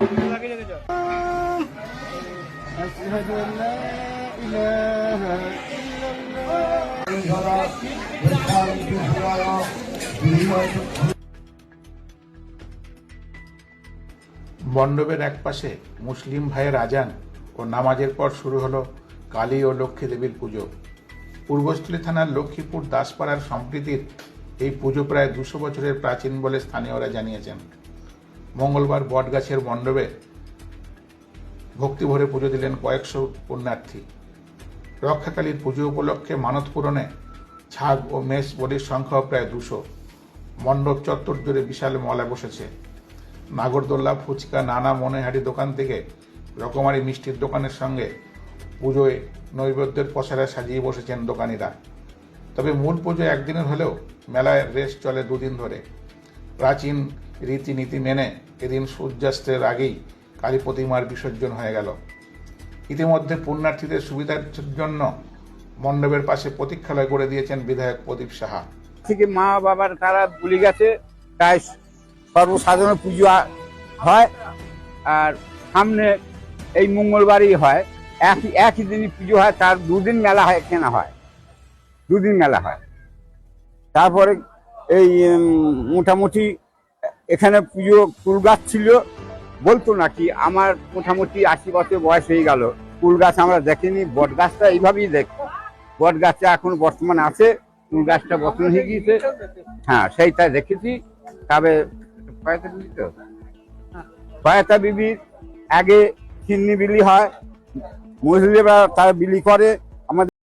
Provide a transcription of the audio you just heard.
মণ্ডপের একপাশে মুসলিম ভাইয়ের আজান ও নামাজের পর শুরু হলো কালী ও লক্ষ্মী দেবীর পুজো। পূর্বস্থলী থানার লক্ষ্মীপুর দাসপাড়ার সম্প্রীতির এই পুজো প্রায় 200 বছরের প্রাচীন বলে স্থানীয়রা জানিয়েছেন। মঙ্গলবার বটগাছের মণ্ডপে ভক্তিভরে পুজো দিলেন কয়েকশো পুণ্যার্থী। রক্ষাকালীর পুজো উপলক্ষে মানত পূরণে ছাগ ও মেষ বলির সংখ্যাও প্রায় 200। মণ্ডপ চত্বর জুড়ে বিশাল মেলা বসেছে। নাগরদোল্লা, ফুচকা, নানা মনেহারি দোকান থেকে রকমারি মিষ্টির দোকানের সঙ্গে পুজোয় নৈবেদ্যের পসরা সাজিয়ে বসেছেন দোকানিরা। তবে মূল পুজো একদিনের হলেও মেলায় রেস চলে 2 দিন ধরে। প্রাচীন রীতিনীতি মেনে এদিন সূর্যাস্তের আগেই কালী প্রতিমার বিসর্জন হয়ে গেল। ইতিমধ্যে পুণ্যার্থীদের সুবিধার জন্য মণ্ডপের পাশে প্রতীক্ষালয় করে দিয়েছেন বিধায়ক প্রদীপ সাহা। থেকে মা বাবার তারা ভুলে গেছে, তাই সর্বসাধারণ পুজো হয়। আর সামনে এই মঙ্গলবারই হয়, একই দিনই পুজো হয়, তার 2 দিন মেলা হয়, কেনা হয় 2 দিন মেলা হয়। তারপরে এই মোটামুটি এখানে পুজো ফুল গাছ ছিল, বলতো নাকি আমার মোটামুটি 80 বছর বয়স হয়ে গেল, ফুল গাছ আমরা দেখিনি। বট গাছটা এইভাবেই দেখি, বট গাছটা এখন বর্তমানে আছে, ফুল গাছটা বর্তমান হয়ে গিয়েছে। হ্যাঁ, সেইটা দেখেছি। তবে পায়তা বিবির আগে চিন্নি বিলি হয়, মহিলারা তারা বিলি করে,